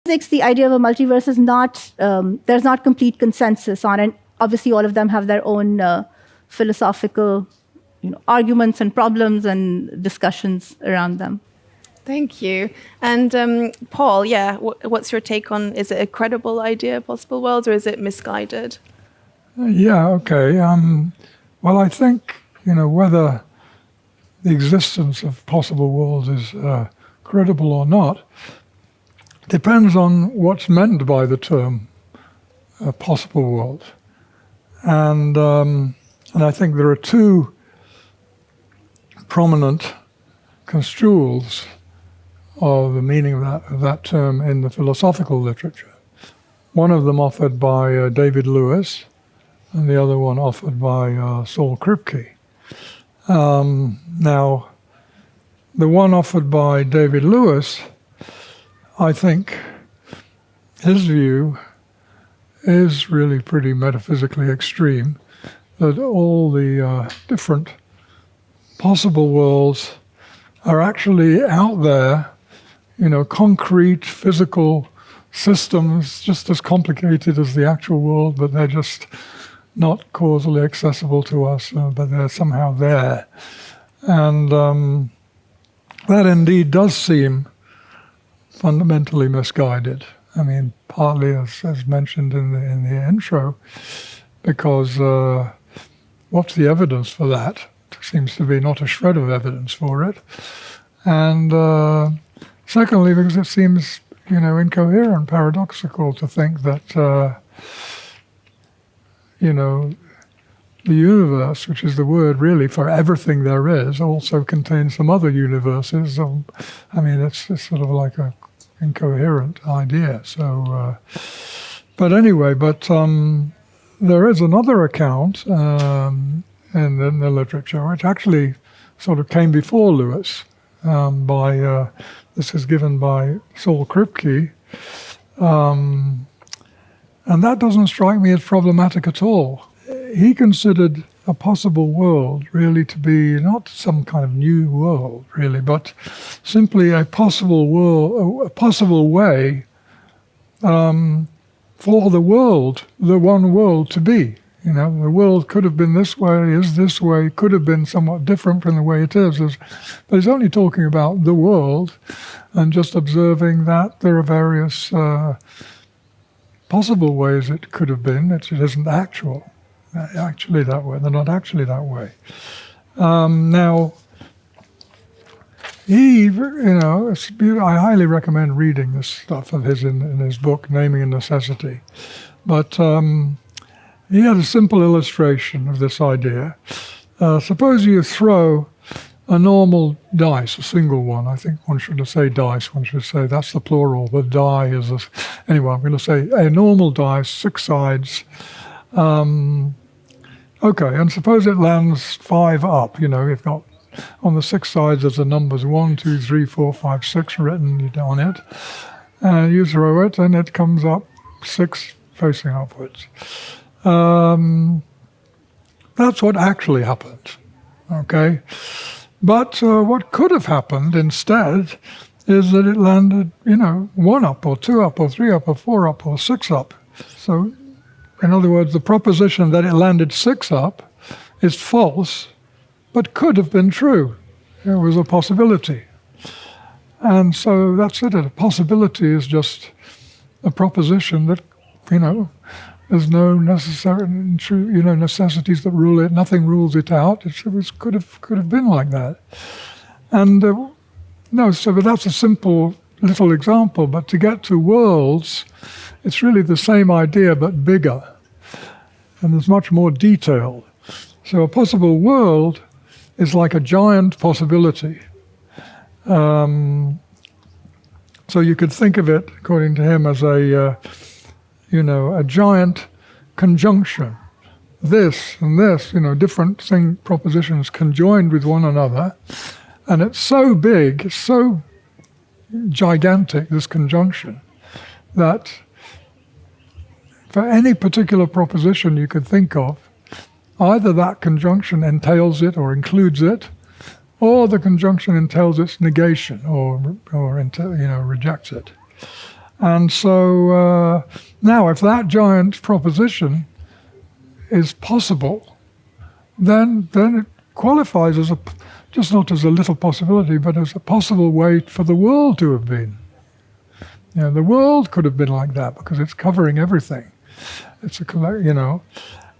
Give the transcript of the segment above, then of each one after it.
The idea of a multiverse is not, there's not complete consensus on it. Obviously, all of them have their own philosophical arguments and problems and discussions around them. Thank you. And Paul, what's your take on, is it a credible idea, possible worlds, or is it misguided? Okay. Well, I think, whether the existence of possible worlds is credible or not depends on what's meant by the term possible world. And I think there are two prominent construals of the meaning of that term in the philosophical literature. One of them offered by David Lewis, and the other one offered by Saul Kripke. Now, the one offered by David Lewis, I think his view is really pretty metaphysically extreme, that all the different possible worlds are actually out there, concrete, physical systems, just as complicated as the actual world, but they're just not causally accessible to us, but they're somehow there. And that indeed does seem fundamentally misguided. I mean, partly as mentioned in the intro, because what's the evidence for that? There seems to be not a shred of evidence for it. And secondly, because it seems, incoherent, paradoxical to think that, the universe, which is the word really for everything there is, also contains some other universes. It's sort of like a incoherent idea. So, but anyway, there is another account in the literature which actually sort of came before Lewis. This is given by Saul Kripke, and that doesn't strike me as problematic at all. He considered a possible world really to be not some kind of new world, really, but simply a possible world, a possible way for the world, the one world, to be. The world could have been this way, is this way, could have been somewhat different from the way it is. But he's only talking about the world and just observing that there are various possible ways it could have been. It isn't actually that way. They're not actually that way. Now, it's beautiful. I highly recommend reading this stuff of his in his book, Naming and Necessity. But he had a simple illustration of this idea. Suppose you throw a normal dice, a single one. I think one shouldn't say dice, one should say that's the plural. The die is anyway, I'm going to say a normal dice, 6 sides. Okay, and suppose it lands 5 up. You've got on the 6 sides there's the numbers 1, 2, 3, 4, 5, 6 written on it. And you throw it and it comes up 6 facing upwards. That's what actually happened. Okay? But what could have happened instead is that it landed, 1 up or 2 up or 3 up or 4 up or 6 up. So, in other words, the proposition that it landed 6 up is false, but could have been true. It was a possibility. And so that's it. A possibility is just a proposition that, there's no necessities that rule it. Nothing rules it out. It could have been like that. And but that's a simple little example. But to get to worlds, it's really the same idea but bigger, and there's much more detail. So a possible world is like a giant possibility. So you could think of it, according to him, as a giant conjunction. This and this, different propositions conjoined with one another. And it's so big, so gigantic, this conjunction, that for any particular proposition you could think of, either that conjunction entails it or includes it, or the conjunction entails its negation or rejects it. And so now, if that giant proposition is possible, then it qualifies as just not as a little possibility, but as a possible way for the world to have been. The world could have been like that because it's covering everything. It's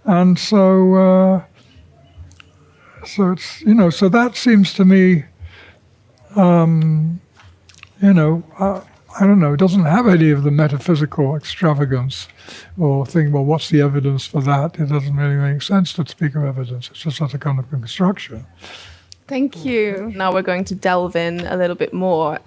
and so it's so that seems to me, I don't know, it doesn't have any of the metaphysical extravagance or think, well, what's the evidence for that? It doesn't really make sense to speak of evidence. It's just a kind of construction. Thank you. Now we're going to delve in a little bit more.